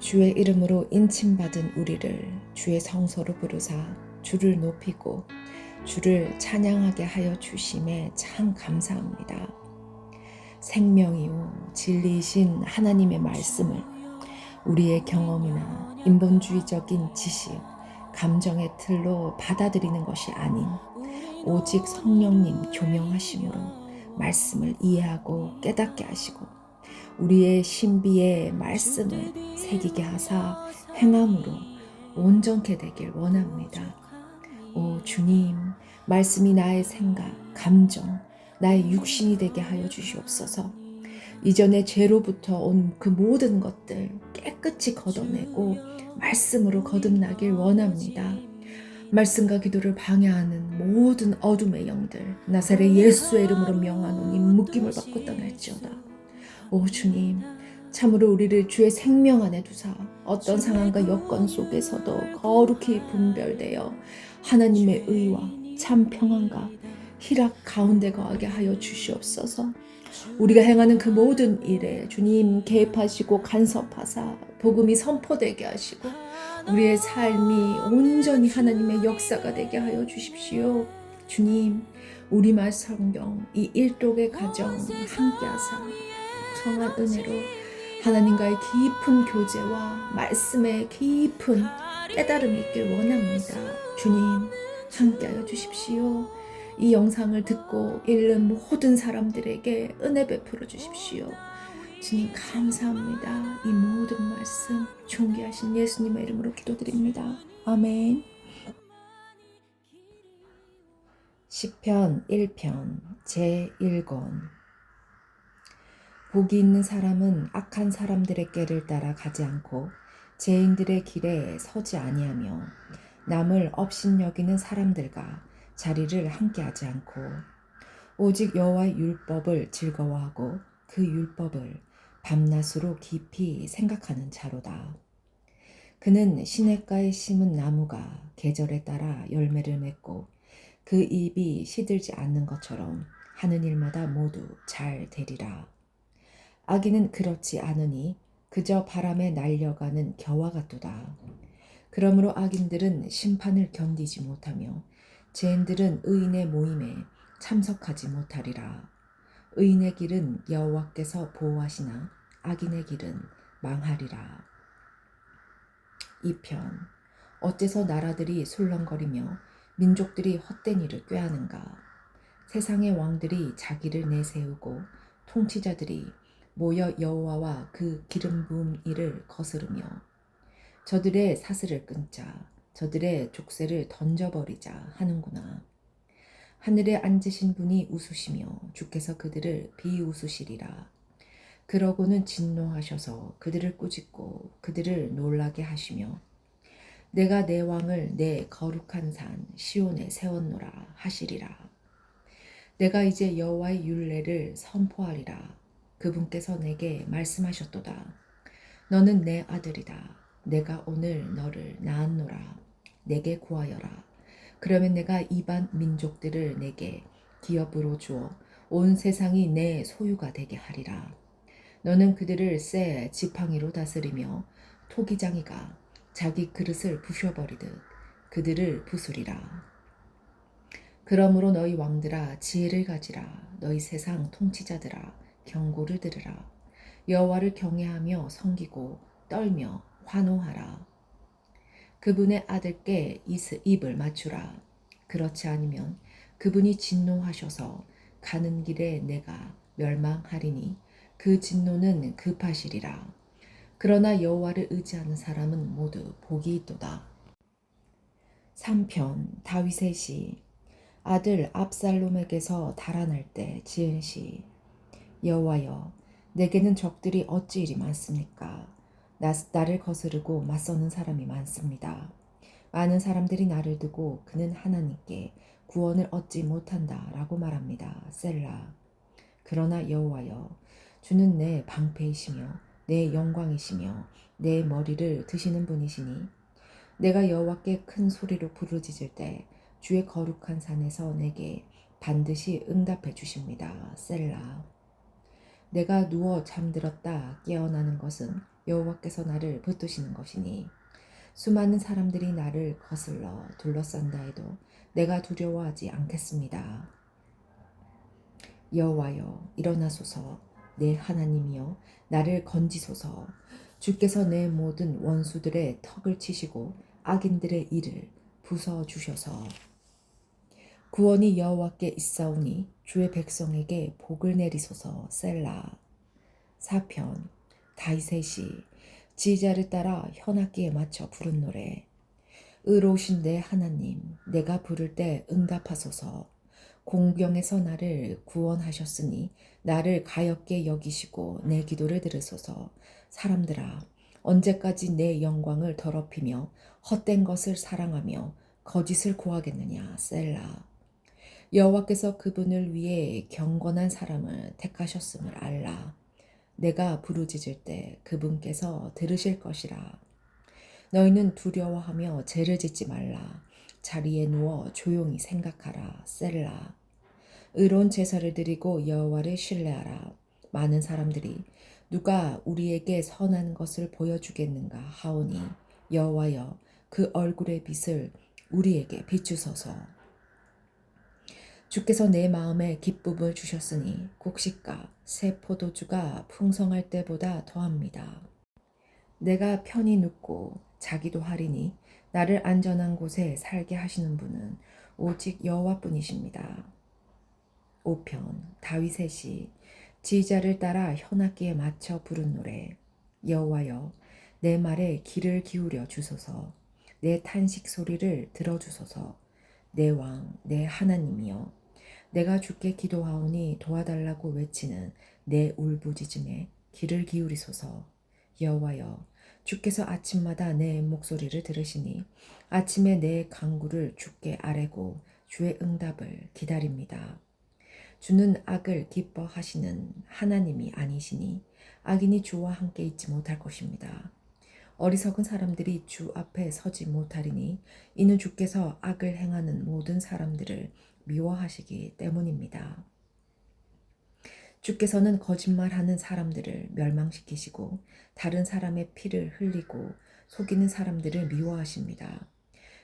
주의 이름으로 인침받은 우리를 주의 성소로 부르사 주를 높이고 주를 찬양하게 하여 주심에 참 감사합니다. 생명이요 진리이신 하나님의 말씀을 우리의 경험이나 인본주의적인 지식, 감정의 틀로 받아들이는 것이 아닌 오직 성령님 조명하심으로 말씀을 이해하고 깨닫게 하시고 우리의 신비의 말씀을 새기게 하사 행함으로 온전케 되길 원합니다. 오 주님, 말씀이 나의 생각, 감정, 나의 육신이 되게 하여 주시옵소서. 이전에 죄로부터 온 그 모든 것들 깨끗이 걷어내고 말씀으로 거듭나길 원합니다. 말씀과 기도를 방해하는 모든 어둠의 영들 나사렛 예수의 이름으로 명하노니 묶임을 받고 떠날지어다. 오 주님, 참으로 우리를 주의 생명 안에 두사 어떤 상황과 여건 속에서도 거룩히 분별되어 하나님의 의와 참 평안과 희락 가운데 거하게 하여 주시옵소서. 우리가 행하는 그 모든 일에 주님 개입하시고 간섭하사 복음이 선포되게 하시고 우리의 삶이 온전히 하나님의 역사가 되게 하여 주십시오. 주님, 우리말 성경 이 일독의 가정 함께하사 성한 은혜로 하나님과의 깊은 교제와 말씀의 깊은 깨달음이 있길 원합니다. 주님, 함께하여 주십시오. 이 영상을 듣고 읽는 모든 사람들에게 은혜 베풀어 주십시오. 주님 감사합니다. 이 모든 말씀 존귀하신 예수님의 이름으로 기도드립니다. 아멘. 시편 1편 제1권 복이 있는 사람은 악한 사람들의 꾀를 따라 가지 않고 죄인들의 길에 서지 아니하며 남을 업신여기는 사람들과 자리를 함께하지 않고 오직 여호와의 율법을 즐거워하고 그 율법을 밤낮으로 깊이 생각하는 자로다. 그는 시냇가에 심은 나무가 계절에 따라 열매를 맺고 그 잎이 시들지 않는 것처럼 하는 일마다 모두 잘 되리라. 악인은 그렇지 않으니 그저 바람에 날려가는 겨와 같도다. 그러므로 악인들은 심판을 견디지 못하며 죄인들은 의인의 모임에 참석하지 못하리라. 의인의 길은 여호와께서 보호하시나 악인의 길은 망하리라. 2편 어째서 나라들이 술렁거리며 민족들이 헛된 일을 꾀하는가. 세상의 왕들이 자기를 내세우고 통치자들이 모여 여호와와 그 기름 부음 일을 거스르며 저들의 사슬을 끊자 저들의 족쇄를 던져버리자 하는구나. 하늘에 앉으신 분이 웃으시며 주께서 그들을 비웃으시리라. 그러고는 진노하셔서 그들을 꾸짖고 그들을 놀라게 하시며 내가 내 왕을 내 거룩한 산 시온에 세웠노라 하시리라. 내가 이제 여호와의 율례를 선포하리라. 그분께서 내게 말씀하셨도다. 너는 내 아들이다. 내가 오늘 너를 낳았노라. 내게 구하여라. 그러면 내가 이방 민족들을 내게 기업으로 주어 온 세상이 내 소유가 되게 하리라. 너는 그들을 새 지팡이로 다스리며 토기장이가 자기 그릇을 부셔버리듯 그들을 부수리라. 그러므로 너희 왕들아 지혜를 가지라. 너희 세상 통치자들아 경고를 들으라. 여호와를 경외하며 섬기고 떨며 환호하라. 그분의 아들께 입을 맞추라. 그렇지 않으면 그분이 진노하셔서 가는 길에 내가 멸망하리니 그 진노는 급하시리라. 그러나 여호와를 의지하는 사람은 모두 복이 있도다. 3편 다윗의 시. 아들 압살롬에게서 달아날 때 지은 시. 여호와여, 내게는 적들이 어찌 이리 많습니까? 나를 거스르고 맞서는 사람이 많습니다. 많은 사람들이 나를 두고 그는 하나님께 구원을 얻지 못한다 라고 말합니다. 셀라. 그러나 여호와여, 주는 내 방패이시며 내 영광이시며 내 머리를 드시는 분이시니 내가 여호와께 큰 소리로 부르짖을 때 주의 거룩한 산에서 내게 반드시 응답해 주십니다. 셀라. 내가 누워 잠들었다 깨어나는 것은 여호와께서 나를 붙드시는 것이니 수많은 사람들이 나를 거슬러 둘러싼다 해도 내가 두려워하지 않겠습니다. 여호와여 일어나소서. 내 하나님이여 나를 건지소서. 주께서 내 모든 원수들의 턱을 치시고 악인들의 일을 부숴주셔서 구원이 여호와께 있사오니 주의 백성에게 복을 내리소서. 셀라. 4편 다윗의 시. 지휘자를 따라 현악기에 맞춰 부른 노래. 의로우신 내 하나님, 내가 부를 때 응답하소서. 공경에서 나를 구원하셨으니 나를 가엾게 여기시고 내 기도를 들으소서. 사람들아, 언제까지 내 영광을 더럽히며 헛된 것을 사랑하며 거짓을 구하겠느냐. 셀라. 여호와께서 그분을 위해 경건한 사람을 택하셨음을 알라. 내가 부르짖을 때 그분께서 들으실 것이라. 너희는 두려워하며 죄를 짓지 말라. 자리에 누워 조용히 생각하라. 셀라. 의로운 제사를 드리고 여호와를 신뢰하라. 많은 사람들이 누가 우리에게 선한 것을 보여주겠는가 하오니 여호와여 그 얼굴의 빛을 우리에게 비추소서. 주께서 내 마음에 기쁨을 주셨으니 곡식과 새 포도주가 풍성할 때보다 더합니다. 내가 편히 눕고 자기도 하리니 나를 안전한 곳에 살게 하시는 분은 오직 여호와뿐이십니다. 5편 다윗의 시. 지휘자를 따라 현악기에 맞춰 부른 노래. 여호와여 내 말에 귀를 기울여 주소서. 내 탄식 소리를 들어주소서. 내 왕 내 하나님이여 내가 주께 기도하오니 도와달라고 외치는 내 울부짖음에 귀를 기울이소서. 여호와여 주께서 아침마다 내 목소리를 들으시니 아침에 내 간구를 주께 아뢰고 주의 응답을 기다립니다. 주는 악을 기뻐하시는 하나님이 아니시니 악인이 주와 함께 있지 못할 것입니다. 어리석은 사람들이 주 앞에 서지 못하리니 이는 주께서 악을 행하는 모든 사람들을 미워하시기 때문입니다. 주께서는 거짓말하는 사람들을 멸망시키시고 다른 사람의 피를 흘리고 속이는 사람들을 미워하십니다.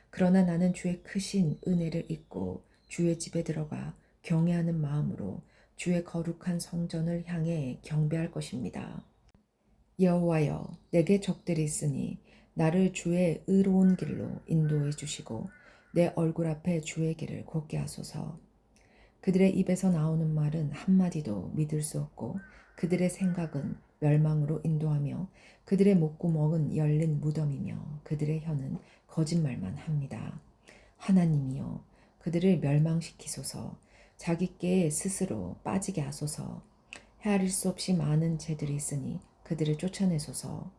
그러나 나는 주의 크신 은혜를 잊고 주의 집에 들어가 경외하는 마음으로 주의 거룩한 성전을 향해 경배할 것입니다. 여호와여 내게 적들이 있으니 나를 주의 의로운 길로 인도해 주시고 내 얼굴 앞에 주의 길을 걷게 하소서. 그들의 입에서 나오는 말은 한마디도 믿을 수 없고 그들의 생각은 멸망으로 인도하며 그들의 목구멍은 열린 무덤이며 그들의 혀는 거짓말만 합니다. 하나님이여 그들을 멸망시키소서. 자기께 스스로 빠지게 하소서. 헤아릴 수 없이 많은 죄들이 있으니 그들을 쫓아내소서.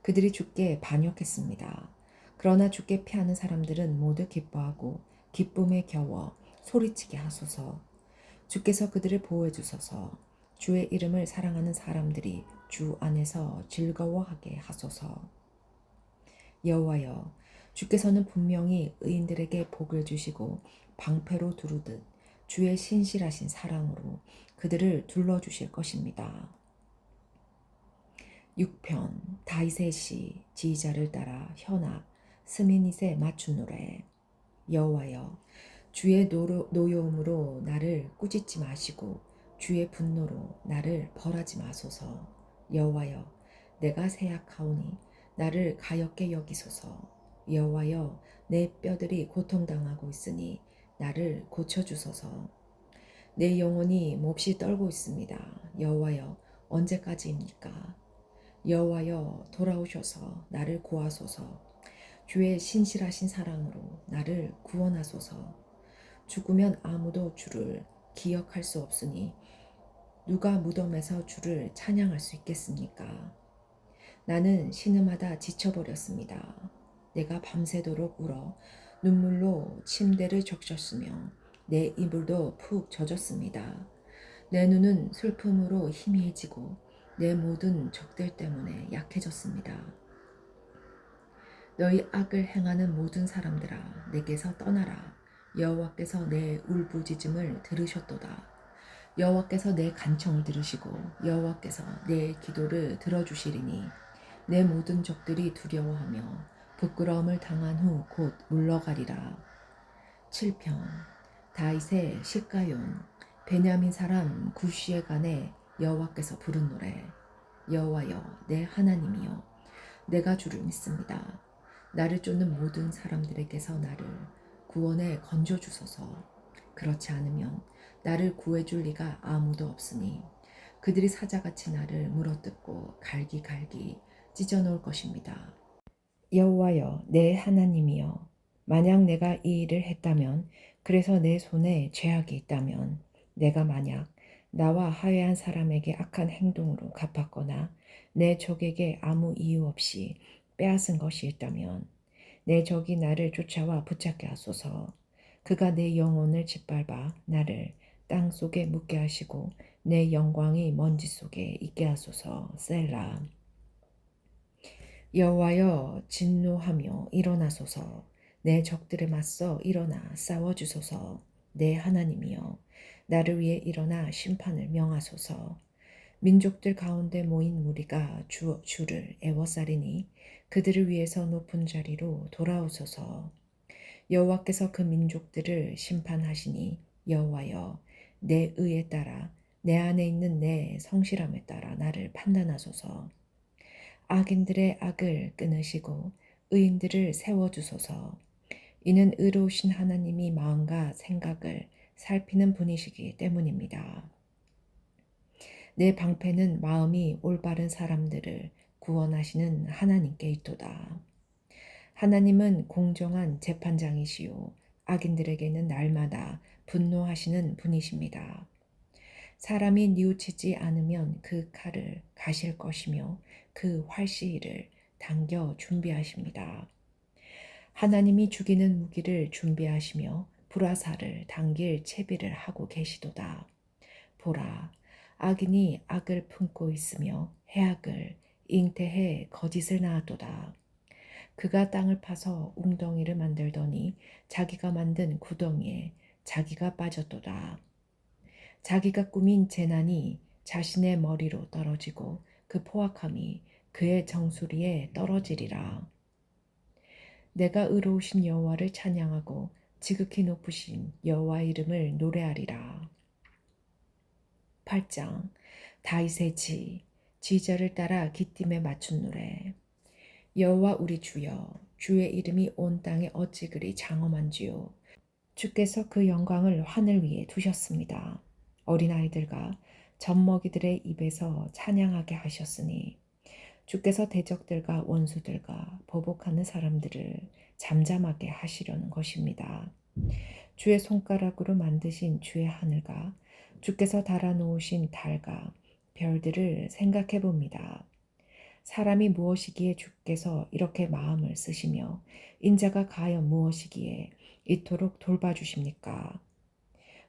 그들이 주께 반역했습니다. 그러나 주께 피하는 사람들은 모두 기뻐하고 기쁨에 겨워 소리치게 하소서. 주께서 그들을 보호해 주소서. 주의 이름을 사랑하는 사람들이 주 안에서 즐거워하게 하소서. 여호와여 주께서는 분명히 의인들에게 복을 주시고 방패로 두르듯 주의 신실하신 사랑으로 그들을 둘러주실 것입니다. 6편 다윗의 시. 지휘자를 따라 현악 스미닛에 맞춘 노래. 여호와여 주의 노여움으로 나를 꾸짖지 마시고 주의 분노로 나를 벌하지 마소서. 여호와여 내가 세약하오니 나를 가엾게 여기소서. 여호와여 내 뼈들이 고통당하고 있으니 나를 고쳐주소서. 내 영혼이 몹시 떨고 있습니다. 여호와여 언제까지입니까? 여호와여 돌아오셔서 나를 구하소서. 주의 신실하신 사랑으로 나를 구원하소서. 죽으면 아무도 주를 기억할 수 없으니 누가 무덤에서 주를 찬양할 수 있겠습니까? 나는 신음하다 지쳐버렸습니다. 내가 밤새도록 울어 눈물로 침대를 적셨으며 내 이불도 푹 젖었습니다. 내 눈은 슬픔으로 희미해지고 내 모든 적들 때문에 약해졌습니다. 너희 악을 행하는 모든 사람들아 내게서 떠나라. 여호와께서 내 울부짖음을 들으셨도다. 여호와께서 내 간청을 들으시고 여호와께서 내 기도를 들어주시리니 내 모든 적들이 두려워하며 부끄러움을 당한 후 곧 물러가리라. 7편 다윗의 시가용. 베냐민 사람 구시에 관해 여호와께서 부른 노래. 여호와여 내 하나님이여, 내가 주를 믿습니다. 나를 쫓는 모든 사람들에게서 나를 구원에 건져 주소서. 그렇지 않으면 나를 구해줄 리가 아무도 없으니 그들이 사자같이 나를 물어뜯고 갈기갈기 찢어놓을 것입니다. 여호와여 내 하나님이여, 만약 내가 이 일을 했다면, 그래서 내 손에 죄악이 있다면, 내가 만약 나와 화해한 사람에게 악한 행동으로 갚았거나 내 적에게 아무 이유 없이 빼앗은 것이 있다면, 내 적이 나를 쫓아와 붙잡게 하소서. 그가 내 영혼을 짓밟아 나를 땅 속에 묻게 하시고 내 영광이 먼지 속에 있게 하소서. 셀라. 여호와여 진노하며 일어나소서. 내 적들에 맞서 일어나 싸워주소서. 내 하나님이여 나를 위해 일어나 심판을 명하소서. 민족들 가운데 모인 무리가 주를 애워싸리니 그들을 위해서 높은 자리로 돌아오소서. 여호와께서 그 민족들을 심판하시니 여호와여 내 의에 따라 내 안에 있는 내 성실함에 따라 나를 판단하소서. 악인들의 악을 끊으시고 의인들을 세워주소서. 이는 의로우신 하나님이 마음과 생각을 살피는 분이시기 때문입니다. 내 방패는 마음이 올바른 사람들을 구원하시는 하나님께 있도다. 하나님은 공정한 재판장이시요 악인들에게는 날마다 분노하시는 분이십니다. 사람이 뉘우치지 않으면 그 칼을 가실 것이며 그 활시위를 당겨 준비하십니다. 하나님이 죽이는 무기를 준비하시며 불화살을 당길 채비를 하고 계시도다. 보라, 악인이 악을 품고 있으며 해악을 잉태해 거짓을 낳았도다. 그가 땅을 파서 웅덩이를 만들더니 자기가 만든 구덩이에 자기가 빠졌도다. 자기가 꾸민 재난이 자신의 머리로 떨어지고 그 포악함이 그의 정수리에 떨어지리라. 내가 의로우신 여호와를 찬양하고 지극히 높으신 여호와 이름을 노래하리라. 8장 다윗의 지절을 따라 기띔에 맞춘 노래. 여호와 우리 주여, 주의 이름이 온 땅에 어찌 그리 장엄한지요. 주께서 그 영광을 하늘 위에 두셨습니다. 어린아이들과 젖먹이들의 입에서 찬양하게 하셨으니 주께서 대적들과 원수들과 보복하는 사람들을 잠잠하게 하시려는 것입니다. 주의 손가락으로 만드신 주의 하늘과 주께서 달아놓으신 달과 별들을 생각해 봅니다. 사람이 무엇이기에 주께서 이렇게 마음을 쓰시며 인자가 가여 무엇이기에 이토록 돌봐주십니까?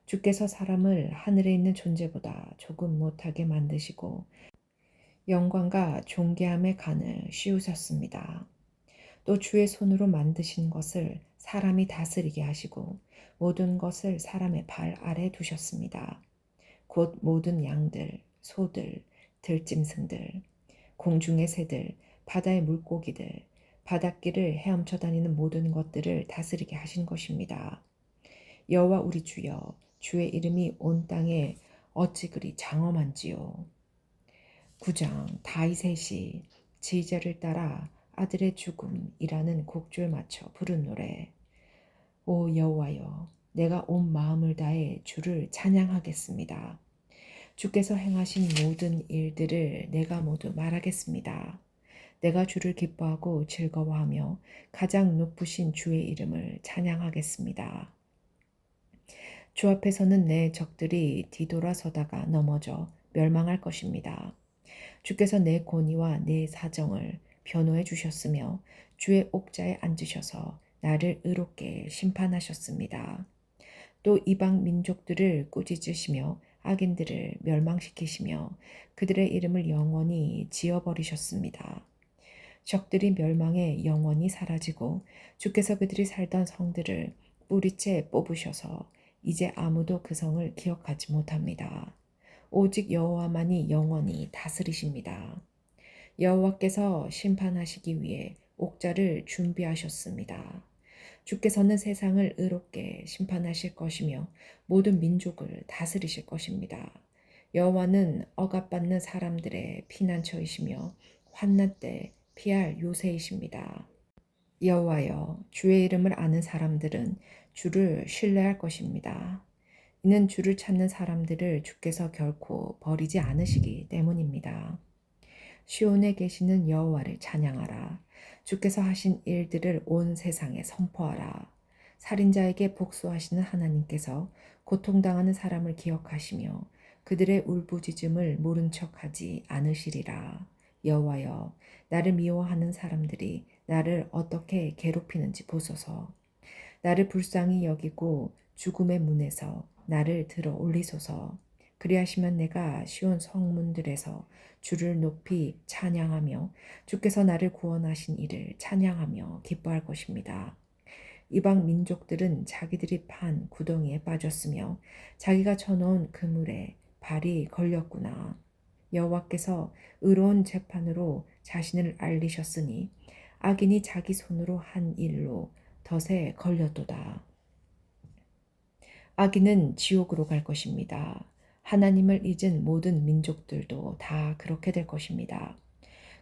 주께서 사람을 하늘에 있는 존재보다 조금 못하게 만드시고 영광과 존귀함의 간을 씌우셨습니다. 또 주의 손으로 만드신 것을 사람이 다스리게 하시고 모든 것을 사람의 발 아래 두셨습니다. 곧 모든 양들, 소들, 들짐승들, 공중의 새들, 바다의 물고기들, 바닷길을 헤엄쳐 다니는 모든 것들을 다스리게 하신 것입니다. 여호와 우리 주여, 주의 이름이 온 땅에 어찌 그리 장엄한지요. 9장 다윗의 시. 지절을 따라 아들의 죽음이라는 곡줄 맞춰 부른 노래. 오 여호와여, 내가 온 마음을 다해 주를 찬양하겠습니다. 주께서 행하신 모든 일들을 내가 모두 말하겠습니다. 내가 주를 기뻐하고 즐거워하며 가장 높으신 주의 이름을 찬양하겠습니다. 주 앞에서는 내 적들이 뒤돌아서다가 넘어져 멸망할 것입니다. 주께서 내 권위와 내 사정을 변호해 주셨으며 주의 옥자에 앉으셔서 나를 의롭게 심판하셨습니다. 또 이방 민족들을 꾸짖으시며 악인들을 멸망시키시며 그들의 이름을 영원히 지어버리셨습니다. 적들이 멸망해 영원히 사라지고 주께서 그들이 살던 성들을 뿌리째 뽑으셔서 이제 아무도 그 성을 기억하지 못합니다. 오직 여호와만이 영원히 다스리십니다. 여호와께서 심판하시기 위해 옥자를 준비하셨습니다. 주께서는 세상을 의롭게 심판하실 것이며 모든 민족을 다스리실 것입니다. 여호와는 억압받는 사람들의 피난처이시며 환난 때 피할 요새이십니다. 여호와여, 주의 이름을 아는 사람들은 주를 신뢰할 것입니다. 이는 주를 찾는 사람들을 주께서 결코 버리지 않으시기 때문입니다. 시온에 계시는 여호와를 찬양하라. 주께서 하신 일들을 온 세상에 선포하라. 살인자에게 복수하시는 하나님께서 고통당하는 사람을 기억하시며 그들의 울부짖음을 모른 척하지 않으시리라. 여호와여, 나를 미워하는 사람들이 나를 어떻게 괴롭히는지 보소서. 나를 불쌍히 여기고 죽음의 문에서 나를 들어 올리소서. 그리하시면 내가 시온 성문들에서 주를 높이 찬양하며 주께서 나를 구원하신 이를 찬양하며 기뻐할 것입니다. 이방 민족들은 자기들이 판 구덩이에 빠졌으며 자기가 쳐놓은 그물에 발이 걸렸구나. 여호와께서 의로운 재판으로 자신을 알리셨으니 악인이 자기 손으로 한 일로 덫에 걸렸도다. 악인은 지옥으로 갈 것입니다. 하나님을 잊은 모든 민족들도 다 그렇게 될 것입니다.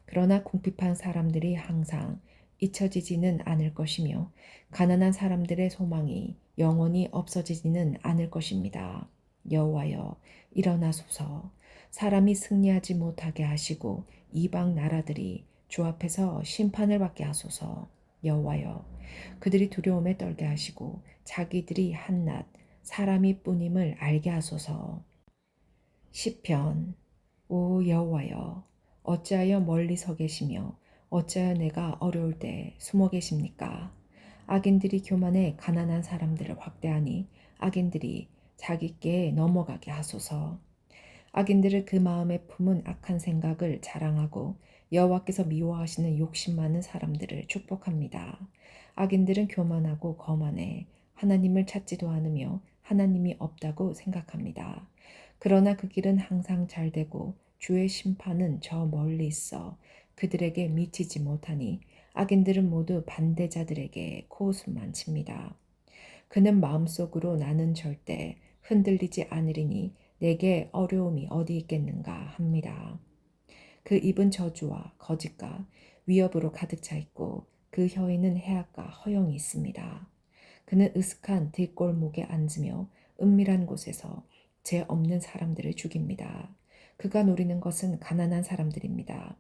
그러나 궁핍한 사람들이 항상 잊혀지지는 않을 것이며 가난한 사람들의 소망이 영원히 없어지지는 않을 것입니다. 여호와여, 일어나소서. 사람이 승리하지 못하게 하시고 이방 나라들이 주 앞에서 심판을 받게 하소서. 여호와여, 그들이 두려움에 떨게 하시고 자기들이 한낱 사람이 뿐임을 알게 하소서. 시편. 오 여호와여, 어찌하여 멀리 서 계시며 어찌하여 내가 어려울 때 숨어 계십니까? 악인들이 교만해 가난한 사람들을 확대하니 악인들이 자기께 넘어가게 하소서. 악인들을 그 마음에 품은 악한 생각을 자랑하고 여호와께서 미워하시는 욕심 많은 사람들을 축복합니다. 악인들은 교만하고 거만해 하나님을 찾지도 않으며 하나님이 없다고 생각합니다. 그러나 그 길은 항상 잘 되고 주의 심판은 저 멀리 있어 그들에게 미치지 못하니 악인들은 모두 반대자들에게 코웃음만 칩니다. 그는 마음속으로 나는 절대 흔들리지 않으리니 내게 어려움이 어디 있겠는가 합니다. 그 입은 저주와 거짓과 위협으로 가득 차 있고 그 혀에는 해악과 허영이 있습니다. 그는 으슥한 들골목에 앉으며 은밀한 곳에서 죄 없는 사람들을 죽입니다. 그가 노리는 것은 가난한 사람들입니다.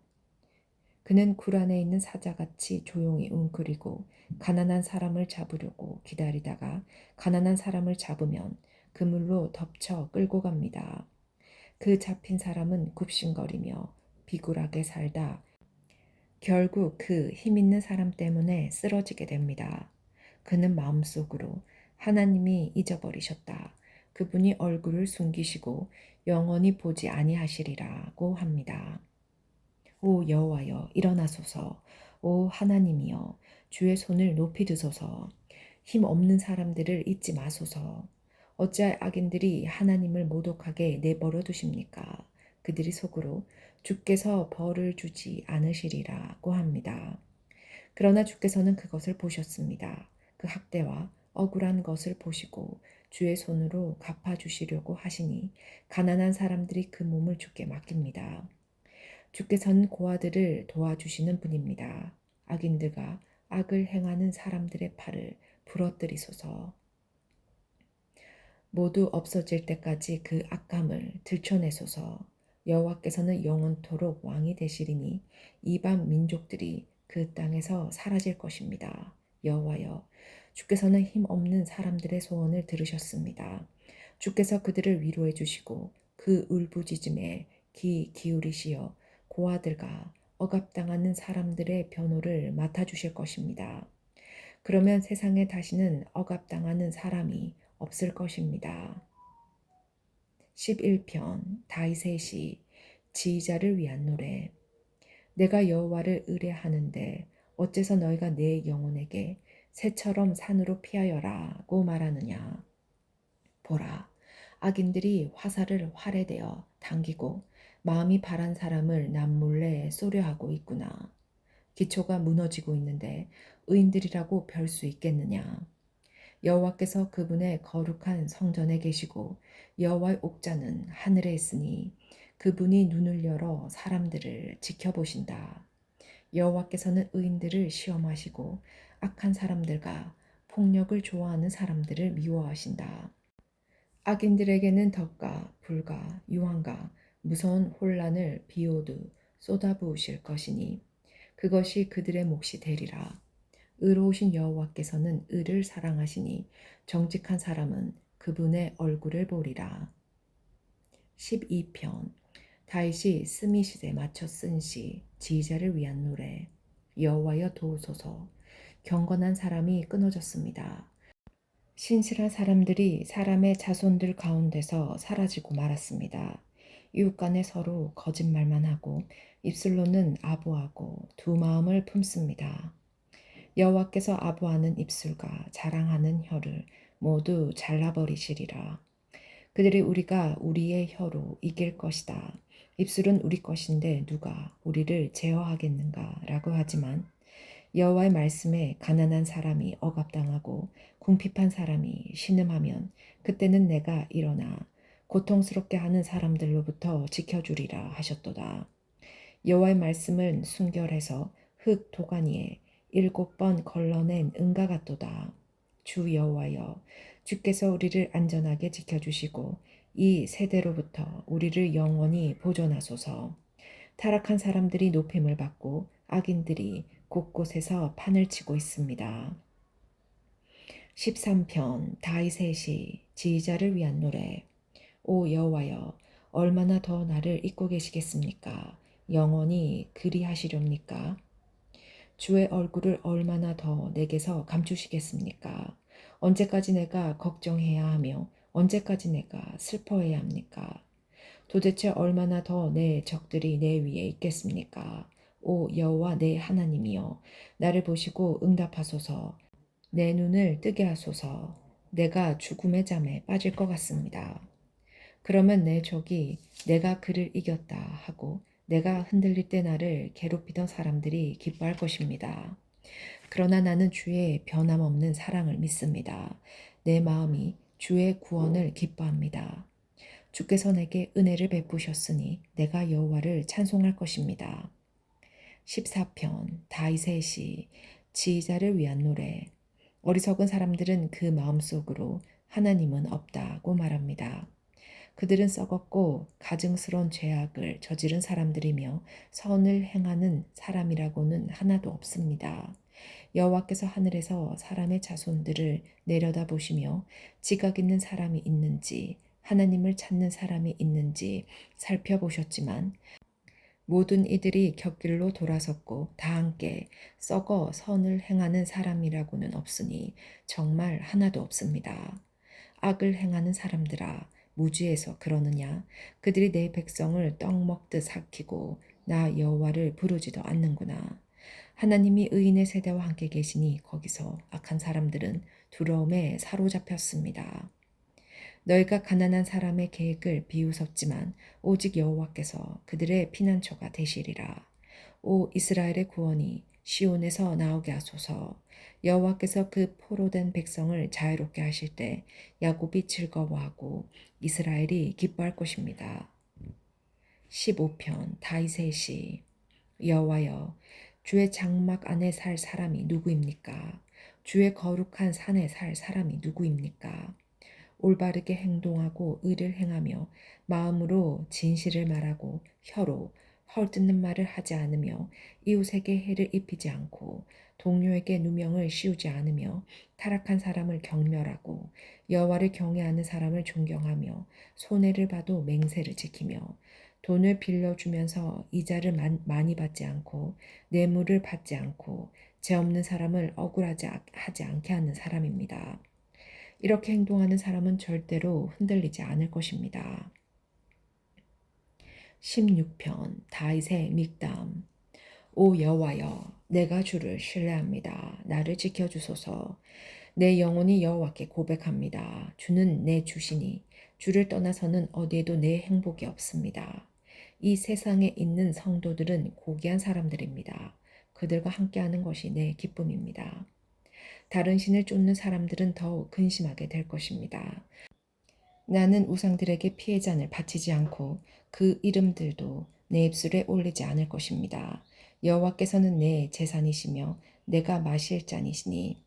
그는 굴 안에 있는 사자같이 조용히 웅크리고 가난한 사람을 잡으려고 기다리다가 가난한 사람을 잡으면 그물로 덮쳐 끌고 갑니다. 그 잡힌 사람은 굽신거리며 비굴하게 살다 결국 그 힘있는 사람 때문에 쓰러지게 됩니다. 그는 마음속으로 하나님이 잊어버리셨다. 그분이 얼굴을 숨기시고 영원히 보지 아니하시리라고 합니다. 오 여호와여, 일어나소서. 오 하나님이여, 주의 손을 높이 드소서. 힘 없는 사람들을 잊지 마소서. 어찌할 악인들이 하나님을 모독하게 내버려 두십니까? 그들이 속으로 주께서 벌을 주지 않으시리라고 합니다. 그러나 주께서는 그것을 보셨습니다. 그 학대와 억울한 것을 보시고 주의 손으로 갚아주시려고 하시니 가난한 사람들이 그 몸을 주께 맡깁니다. 주께서는 고아들을 도와주시는 분입니다. 악인들과 악을 행하는 사람들의 팔을 부러뜨리소서. 모두 없어질 때까지 그 악감을 들춰내소서. 여호와께서는 영원토록 왕이 되시리니 이방 민족들이 그 땅에서 사라질 것입니다. 여호와여, 주께서는 힘없는 사람들의 소원을 들으셨습니다. 주께서 그들을 위로해 주시고 그 울부짖음에 귀 기울이시어 고아들과 억압당하는 사람들의 변호를 맡아주실 것입니다. 그러면 세상에 다시는 억압당하는 사람이 없을 것입니다. 11편 다윗의 시 지휘자를 위한 노래. 내가 여호와를 의뢰하는데 어째서 너희가 내 영혼에게 새처럼 산으로 피하여라고 말하느냐. 보라, 악인들이 화살을 활에 대어 당기고 마음이 바란 사람을 남몰래 쏘려 하고 있구나. 기초가 무너지고 있는데 의인들이라고 별 수 있겠느냐. 여호와께서 그분의 거룩한 성전에 계시고 여호와의 옥좌는 하늘에 있으니 그분이 눈을 열어 사람들을 지켜보신다. 여호와께서는 의인들을 시험하시고 악한 사람들과 폭력을 좋아하는 사람들을 미워하신다. 악인들에게는 덕과 불과 유황과 무서운 혼란을 비오듯 쏟아부으실 것이니 그것이 그들의 몫이 되리라. 의로우신 여호와께서는 의를 사랑하시니 정직한 사람은 그분의 얼굴을 보리라. 12편 다윗이 스미시에 맞춰 쓴 시 지휘자를 위한 노래. 여호와여 도우소서. 경건한 사람이 끊어졌습니다. 신실한 사람들이 사람의 자손들 가운데서 사라지고 말았습니다. 이웃 간에 서로 거짓말만 하고 입술로는 아부하고 두 마음을 품습니다. 여호와께서 아부하는 입술과 자랑하는 혀를 모두 잘라버리시리라. 그들이 우리가 우리의 혀로 이길 것이다. 입술은 우리 것인데 누가 우리를 제어하겠는가 라고 하지만 여호와의 말씀에 가난한 사람이 억압당하고 궁핍한 사람이 신음하면 그때는 내가 일어나 고통스럽게 하는 사람들로부터 지켜주리라 하셨도다. 여호와의 말씀은 순결해서 흙 도가니에 7번 걸러낸 은과 같도다. 주 여호와여, 주께서 우리를 안전하게 지켜주시고 이 세대로부터 우리를 영원히 보존하소서. 타락한 사람들이 높임을 받고 악인들이 곳곳에서 판을 치고 있습니다. 13편 다윗의 시 지휘자를 위한 노래. 오 여호와여, 얼마나 더 나를 잊고 계시겠습니까? 영원히 그리하시렵니까? 주의 얼굴을 얼마나 더 내게서 감추시겠습니까? 언제까지 내가 걱정해야 하며 언제까지 내가 슬퍼해야 합니까? 도대체 얼마나 더 내 적들이 내 위에 있겠습니까? 오 여호와 내 하나님이여, 나를 보시고 응답하소서. 내 눈을 뜨게 하소서. 내가 죽음의 잠에 빠질 것 같습니다. 그러면 내 적이 내가 그를 이겼다 하고 내가 흔들릴 때 나를 괴롭히던 사람들이 기뻐할 것입니다. 그러나 나는 주의 변함없는 사랑을 믿습니다. 내 마음이 주의 구원을 기뻐합니다. 주께서 내게 은혜를 베푸셨으니 내가 여호와를 찬송할 것입니다. 14편 다윗의 시 지휘자를 위한 노래. 어리석은 사람들은 그 마음속으로 하나님은 없다고 말합니다. 그들은 썩었고 가증스러운 죄악을 저지른 사람들이며 선을 행하는 사람이라고는 하나도 없습니다. 여호와께서 하늘에서 사람의 자손들을 내려다보시며 지각 있는 사람이 있는지 하나님을 찾는 사람이 있는지 살펴보셨지만 모든 이들이 곁길로 돌아섰고 다 함께 썩어 선을 행하는 사람이라고는 없으니 정말 하나도 없습니다. 악을 행하는 사람들아, 무지해서 그러느냐? 그들이 내 백성을 떡 먹듯 삭히고 나 여호와를 부르지도 않는구나. 하나님이 의인의 세대와 함께 계시니 거기서 악한 사람들은 두려움에 사로잡혔습니다. 너희가 가난한 사람의 계획을 비웃었지만 오직 여호와께서 그들의 피난처가 되시리라. 오 이스라엘의 구원이 시온에서 나오게 하소서. 여호와께서 그 포로된 백성을 자유롭게 하실 때 야곱이 즐거워하고 이스라엘이 기뻐할 것입니다. 15편 다윗의 시. 여호와여, 주의 장막 안에 살 사람이 누구입니까? 주의 거룩한 산에 살 사람이 누구입니까? 올바르게 행동하고 의를 행하며 마음으로 진실을 말하고 혀로 헐뜯는 말을 하지 않으며 이웃에게 해를 입히지 않고 동료에게 누명을 씌우지 않으며 타락한 사람을 경멸하고 여호와를 경외하는 사람을 존경하며 손해를 봐도 맹세를 지키며 돈을 빌려주면서 이자를 많이 받지 않고 뇌물을 받지 않고 죄 없는 사람을 하지 않게 하는 사람입니다. 이렇게 행동하는 사람은 절대로 흔들리지 않을 것입니다. 16편 다윗의 믹담. 오 여호와여, 내가 주를 신뢰합니다. 나를 지켜주소서. 내 영혼이 여호와께 고백합니다. 주는 내 주시니 주를 떠나서는 어디에도 내 행복이 없습니다. 이 세상에 있는 성도들은 고귀한 사람들입니다. 그들과 함께하는 것이 내 기쁨입니다. 다른 신을 쫓는 사람들은 더욱 근심하게 될 것입니다. 나는 우상들에게 피의 잔을 바치지 않고 그 이름들도 내 입술에 올리지 않을 것입니다. 여호와께서는 내 재산이시며 내가 마실 잔이시니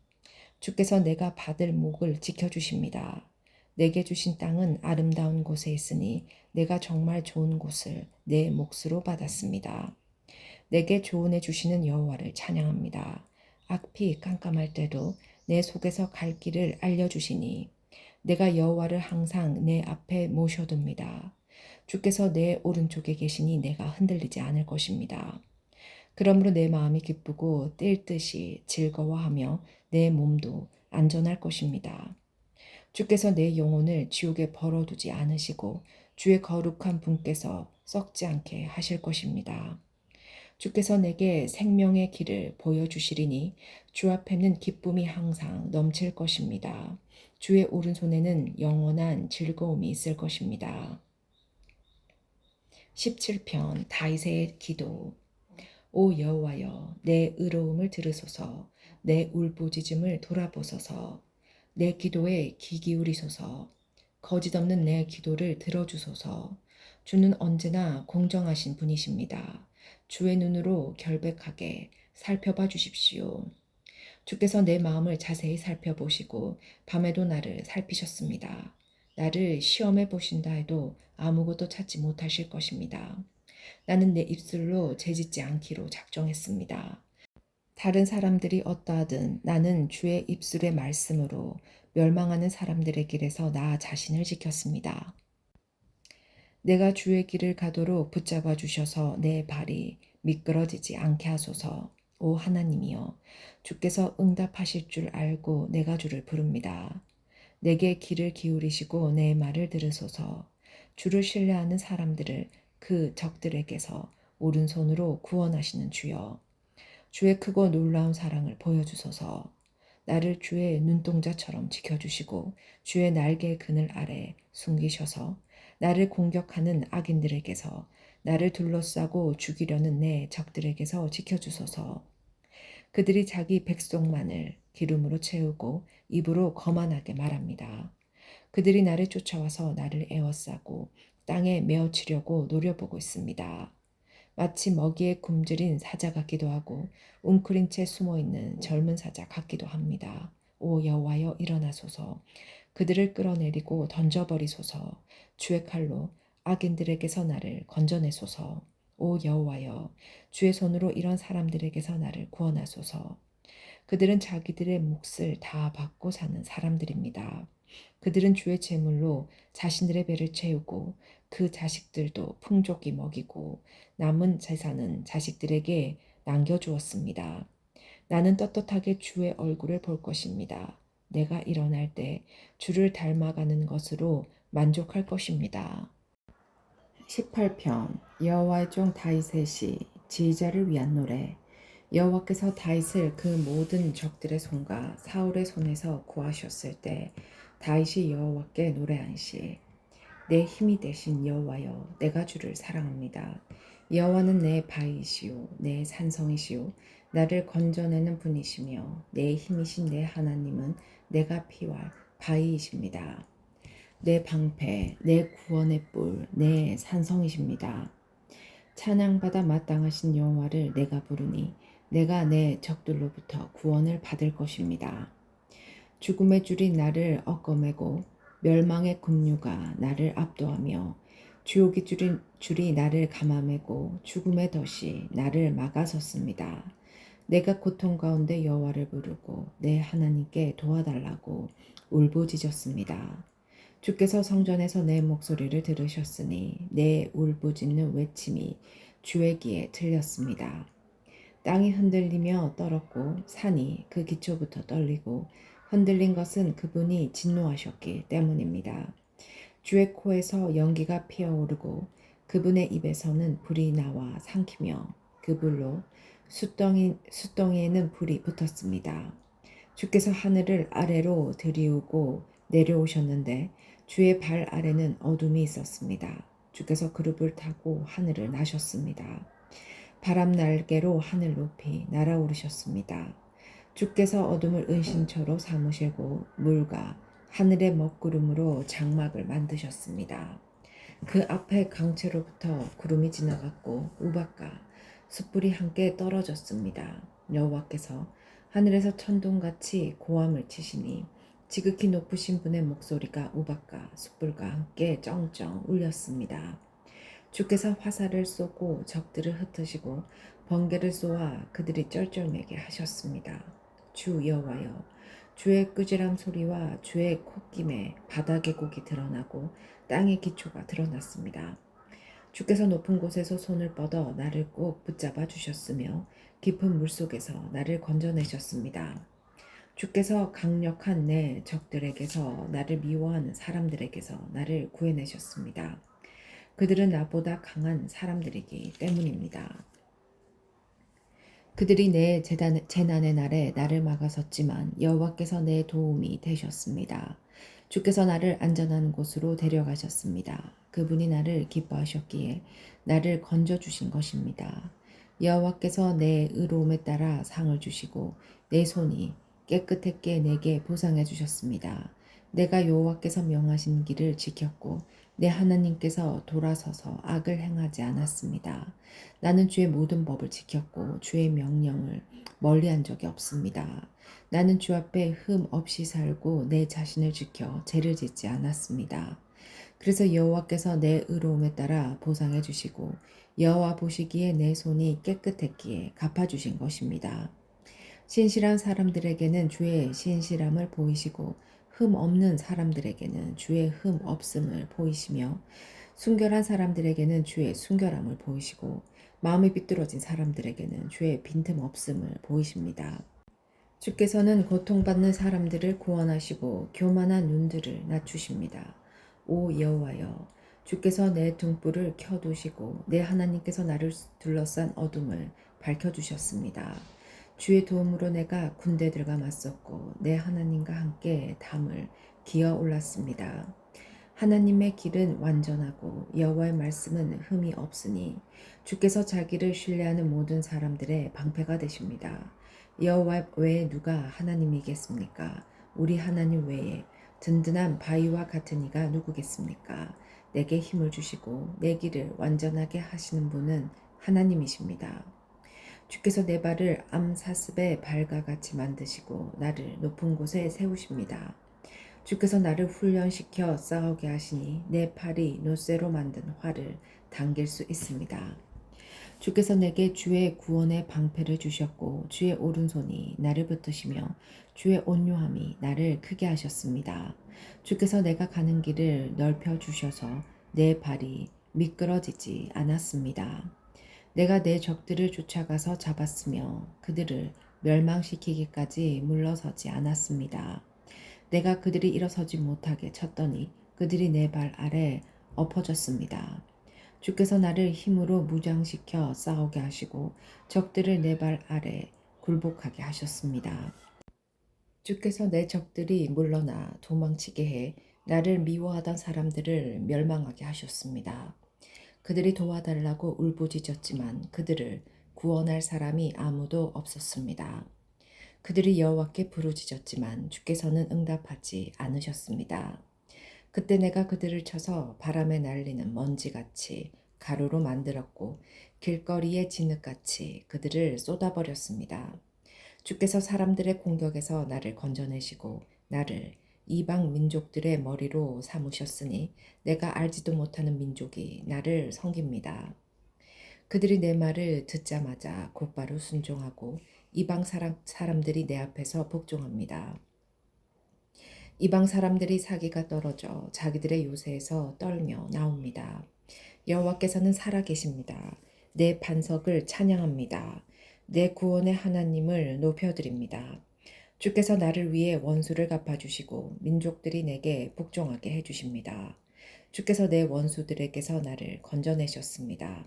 주께서 내가 받을 목을 지켜주십니다. 내게 주신 땅은 아름다운 곳에 있으니 내가 정말 좋은 곳을 내 몫으로 받았습니다. 내게 조언해 주시는 여호와를 찬양합니다. 앞이 깜깜할 때도 내 속에서 갈 길을 알려주시니 내가 여호와를 항상 내 앞에 모셔둡니다. 주께서 내 오른쪽에 계시니 내가 흔들리지 않을 것입니다. 그러므로 내 마음이 기쁘고 뛸 듯이 즐거워하며 내 몸도 안전할 것입니다. 주께서 내 영혼을 지옥에 벌어두지 않으시고 주의 거룩한 분께서 썩지 않게 하실 것입니다. 주께서 내게 생명의 길을 보여주시리니 주 앞에는 기쁨이 항상 넘칠 것입니다. 주의 오른손에는 영원한 즐거움이 있을 것입니다. 17편 다윗의 기도. 오 여호와여, 내 의로움을 들으소서. 내 울부짖음을 돌아보소서. 내 기도에 귀 기울이소서. 거짓 없는 내 기도를 들어주소서. 주는 언제나 공정하신 분이십니다. 주의 눈으로 결백하게 살펴봐 주십시오. 주께서 내 마음을 자세히 살펴보시고 밤에도 나를 살피셨습니다. 나를 시험해 보신다 해도 아무것도 찾지 못하실 것입니다. 나는 내 입술로 죄짓지 않기로 작정했습니다. 다른 사람들이 어떠하든 나는 주의 입술의 말씀으로 멸망하는 사람들의 길에서 나 자신을 지켰습니다. 내가 주의 길을 가도록 붙잡아 주셔서 내 발이 미끄러지지 않게 하소서. 오 하나님이여, 주께서 응답하실 줄 알고 내가 주를 부릅니다. 내게 귀를 기울이시고 내 말을 들으소서. 주를 신뢰하는 사람들을 그 적들에게서 오른손으로 구원하시는 주여. 주의 크고 놀라운 사랑을 보여주소서. 나를 주의 눈동자처럼 지켜주시고 주의 날개 그늘 아래 숨기셔서 나를 공격하는 악인들에게서 나를 둘러싸고 죽이려는 내 적들에게서 지켜주소서. 그들이 자기 백성만을 기름으로 채우고 입으로 거만하게 말합니다. 그들이 나를 쫓아와서 나를 에워싸고 땅에 메어치려고 노려보고 있습니다. 마치 먹이에 굶주린 사자 같기도 하고 웅크린 채 숨어있는 젊은 사자 같기도 합니다. 오 여호와여 일어나소서. 그들을 끌어내리고 던져버리소서. 주의 칼로 악인들에게서 나를 건져내소서. 오 여호와여 주의 손으로 이런 사람들에게서 나를 구원하소서. 그들은 자기들의 몫을 다 받고 사는 사람들입니다. 그들은 주의 제물로 자신들의 배를 채우고 그 자식들도 풍족히 먹이고 남은 재산은 자식들에게 남겨주었습니다. 나는 떳떳하게 주의 얼굴을 볼 것입니다. 내가 일어날 때 주를 닮아가는 것으로 만족할 것입니다. 18편 여호와의 종 다윗의 시 지휘자를 위한 노래. 여호와께서 다윗을 그 모든 적들의 손과 사울의 손에서 구하셨을 때 다윗이 여호와께 노래한 시. 내 힘이 되신 여호와여, 내가 주를 사랑합니다. 여호와는 내 바위이시오, 내 산성이시오, 나를 건져내는 분이시며 내 힘이신 내 하나님은 내가 피할 바위이십니다. 내 방패, 내 구원의 뿔, 내 산성이십니다. 찬양받아 마땅하신 여호와를 내가 부르니 내가 내 적들로부터 구원을 받을 것입니다. 죽음의 줄이 나를 얽어매고 멸망의 급류가 나를 압도하며 주옥의 줄이 나를 감아매고 죽음의 덫이 나를 막아섰습니다. 내가 고통 가운데 여호와를 부르고 내 하나님께 도와달라고 울부짖었습니다. 주께서 성전에서 내 목소리를 들으셨으니 내 울부짖는 외침이 주의 귀에 들렸습니다. 땅이 흔들리며 떨었고 산이 그 기초부터 떨리고 흔들린 것은 그분이 진노하셨기 때문입니다. 주의 코에서 연기가 피어오르고 그분의 입에서는 불이 나와 삼키며 그 불로 숫덩이에는 불이 붙었습니다. 주께서 하늘을 아래로 들이우고 내려오셨는데 주의 발 아래는 어둠이 있었습니다. 주께서 그룹을 타고 하늘을 나셨습니다. 바람 날개로 하늘 높이 날아오르셨습니다. 주께서 어둠을 은신처로 삼으시고 물과 하늘의 먹구름으로 장막을 만드셨습니다. 그 앞에 강체로부터 구름이 지나갔고 우박과 숯불이 함께 떨어졌습니다. 여호와께서 하늘에서 천둥같이 고함을 치시니 지극히 높으신 분의 목소리가 우박과 숯불과 함께 쩡쩡 울렸습니다. 주께서 화살을 쏘고 적들을 흩으시고 번개를 쏘아 그들이 쩔쩔매게 하셨습니다. 주 여호와여, 주의 꾸지람 소리와 주의 콧김에 바닥의 곡이 드러나고 땅의 기초가 드러났습니다. 주께서 높은 곳에서 손을 뻗어 나를 꼭 붙잡아 주셨으며 깊은 물속에서 나를 건져내셨습니다. 주께서 강력한 내 적들에게서 나를 미워하는 사람들에게서 나를 구해내셨습니다. 그들은 나보다 강한 사람들이기 때문입니다. 그들이 내 재난의 날에 나를 막아섰지만 여호와께서 내 도움이 되셨습니다. 주께서 나를 안전한 곳으로 데려가셨습니다. 그분이 나를 기뻐하셨기에 나를 건져주신 것입니다. 여호와께서 내 의로움에 따라 상을 주시고 내 손이 깨끗했기에 내게 보상해 주셨습니다. 내가 여호와께서 명하신 길을 지켰고 내 하나님께서 돌아서서 악을 행하지 않았습니다. 나는 주의 모든 법을 지켰고 주의 명령을 멀리한 적이 없습니다. 나는 주 앞에 흠 없이 살고 내 자신을 지켜 죄를 짓지 않았습니다. 그래서 여호와께서 내 의로움에 따라 보상해 주시고 여호와 보시기에 내 손이 깨끗했기에 갚아주신 것입니다. 신실한 사람들에게는 주의 신실함을 보이시고 흠 없는 사람들에게는 주의 흠 없음을 보이시며 순결한 사람들에게는 주의 순결함을 보이시고 마음이 비뚤어진 사람들에게는 주의 빈틈 없음을 보이십니다. 주께서는 고통받는 사람들을 구원하시고 교만한 눈들을 낮추십니다. 오 여호와여, 주께서 내 등불을 켜두시고 내 하나님께서 나를 둘러싼 어둠을 밝혀주셨습니다. 주의 도움으로 내가 군대들과 맞섰고 내 하나님과 함께 담을 기어 올랐습니다. 하나님의 길은 완전하고 여호와의 말씀은 흠이 없으니 주께서 자기를 신뢰하는 모든 사람들의 방패가 되십니다. 여호와 외에 누가 하나님이겠습니까? 우리 하나님 외에 든든한 바위와 같은 이가 누구겠습니까? 내게 힘을 주시고 내 길을 완전하게 하시는 분은 하나님이십니다. 주께서 내 발을 암사습의 발과 같이 만드시고 나를 높은 곳에 세우십니다. 주께서 나를 훈련시켜 싸우게 하시니 내 팔이 노쇠로 만든 활을 당길 수 있습니다. 주께서 내게 주의 구원의 방패를 주셨고 주의 오른손이 나를 붙드시며 주의 온유함이 나를 크게 하셨습니다. 주께서 내가 가는 길을 넓혀 주셔서 내 발이 미끄러지지 않았습니다. 내가 내 적들을 쫓아가서 잡았으며 그들을 멸망시키기까지 물러서지 않았습니다. 내가 그들이 일어서지 못하게 쳤더니 그들이 내 발 아래 엎어졌습니다. 주께서 나를 힘으로 무장시켜 싸우게 하시고 적들을 내 발 아래 굴복하게 하셨습니다. 주께서 내 적들이 물러나 도망치게 해 나를 미워하던 사람들을 멸망하게 하셨습니다. 그들이 도와달라고 울부짖었지만 그들을 구원할 사람이 아무도 없었습니다. 그들이 여호와께 부르짖었지만 주께서는 응답하지 않으셨습니다. 그때 내가 그들을 쳐서 바람에 날리는 먼지같이 가루로 만들었고 길거리의 진흙같이 그들을 쏟아버렸습니다. 주께서 사람들의 공격에서 나를 건져내시고 나를 이방 민족들의 머리로 삼으셨으니 내가 알지도 못하는 민족이 나를 섬깁니다. 그들이 내 말을 듣자마자 곧바로 순종하고 이방 사람들이 내 앞에서 복종합니다. 이방 사람들이 사기가 떨어져 자기들의 요새에서 떨며 나옵니다. 여호와께서는 살아계십니다. 내 반석을 찬양합니다. 내 구원의 하나님을 높여드립니다. 주께서 나를 위해 원수를 갚아주시고 민족들이 내게 복종하게 해주십니다. 주께서 내 원수들에게서 나를 건져내셨습니다.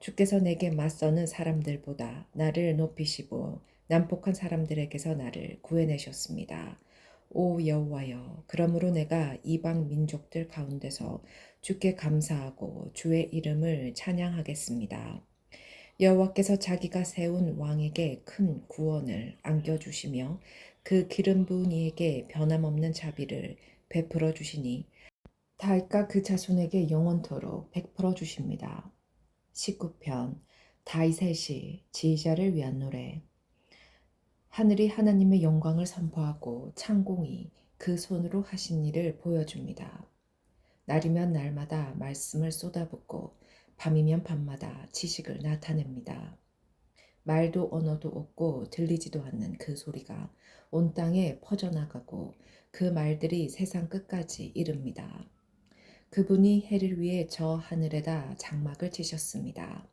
주께서 내게 맞서는 사람들보다 나를 높이시고 난폭한 사람들에게서 나를 구해내셨습니다. 오 여호와여, 그러므로 내가 이방 민족들 가운데서 주께 감사하고 주의 이름을 찬양하겠습니다. 여호와께서 자기가 세운 왕에게 큰 구원을 안겨주시며 그 기름 부은 이에게 변함없는 자비를 베풀어 주시니 다윗과 그 자손에게 영원토록 베풀어 주십니다. 19편 다윗의 시 지휘자를 위한 노래. 하늘이 하나님의 영광을 선포하고 창공이 그 손으로 하신 일을 보여줍니다. 날이면 날마다 말씀을 쏟아붓고 밤이면 밤마다 지식을 나타냅니다. 말도 언어도 없고 들리지도 않는 그 소리가 온 땅에 퍼져나가고 그 말들이 세상 끝까지 이릅니다. 그분이 해를 위해 저 하늘에다 장막을 치셨습니다.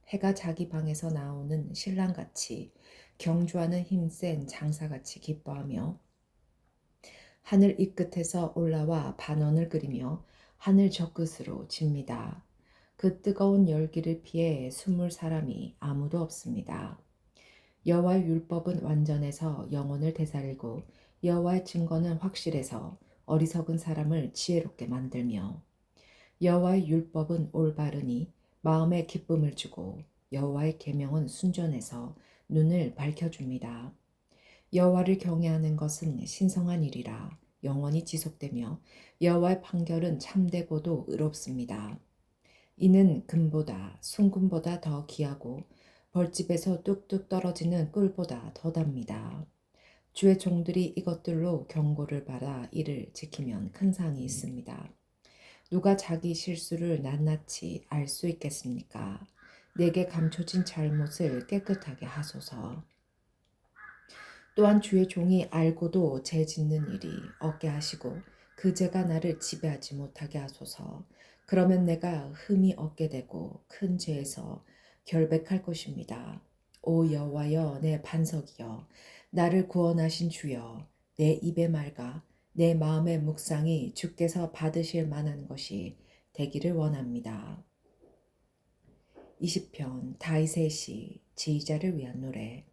해가 자기 방에서 나오는 신랑같이 경주하는 힘센 장사같이 기뻐하며 하늘 이 끝에서 올라와 반원을 그리며 하늘 저 끝으로 집니다. 그 뜨거운 열기를 피해 숨을 사람이 아무도 없습니다. 여호와의 율법은 완전해서 영혼을 되살리고 여호와의 증거는 확실해서 어리석은 사람을 지혜롭게 만들며 여호와의 율법은 올바르니 마음에 기쁨을 주고 여호와의 계명은 순전해서 눈을 밝혀줍니다. 여호와를 경외하는 것은 신성한 일이라 영원히 지속되며 여호와의 판결은 참되고도 의롭습니다. 이는 금보다 순금보다 더 귀하고 벌집에서 뚝뚝 떨어지는 꿀보다 더 답니다. 주의 종들이 이것들로 경고를 받아 이를 지키면 큰 상이 있습니다. 누가 자기 실수를 낱낱이 알 수 있겠습니까? 내게 감춰진 잘못을 깨끗하게 하소서. 또한 주의 종이 알고도 죄 짓는 일이 없게 하시고 그 죄가 나를 지배하지 못하게 하소서. 그러면 내가 흠이 없게 되고 큰 죄에서 결백할 것입니다. 오 여호와여 내 반석이여 나를 구원하신 주여 내 입의 말과 내 마음의 묵상이 주께서 받으실 만한 것이 되기를 원합니다. 20편 다윗의 시 지휘자를 위한 노래.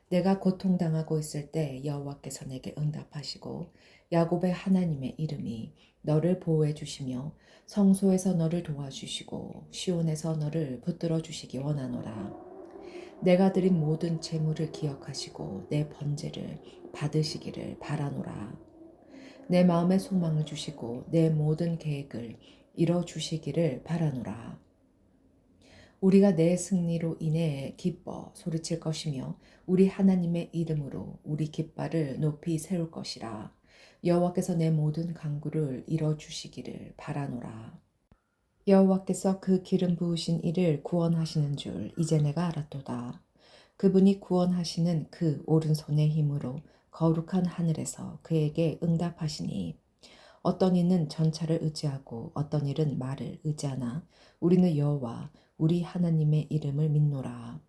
내가 고통당하고 있을 때 여호와께서 내게 응답하시고 야곱의 하나님의 이름이 너를 보호해 주시며 성소에서 너를 도와주시고 시온에서 너를 붙들어 주시기 원하노라. 내가 드린 모든 재물을 기억하시고 내 번제를 받으시기를 바라노라. 내 마음의 소망을 주시고 내 모든 계획을 이뤄 주시기를 바라노라. 우리가 내 승리로 인해 기뻐 소리칠 것이며 우리 하나님의 이름으로 우리 깃발을 높이 세울 것이라. 여호와께서 내 모든 간구를 이뤄 주시기를 바라노라. 여호와께서 그 기름 부으신 이를 구원하시는 줄 이제 내가 알았도다. 그분이 구원하시는 그 오른손의 힘으로 거룩한 하늘에서 그에게 응답하시니 어떤 이는 전차를 의지하고 어떤 일은 말을 의지하나 우리는 여호와 우리 하나님의 이름을 믿노라.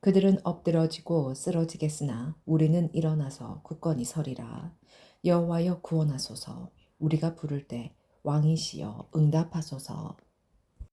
그들은 엎드러지고 쓰러지겠으나 우리는 일어나서 굳건히 서리라. 여호와여 구원하소서. 우리가 부를 때 왕이시여 응답하소서.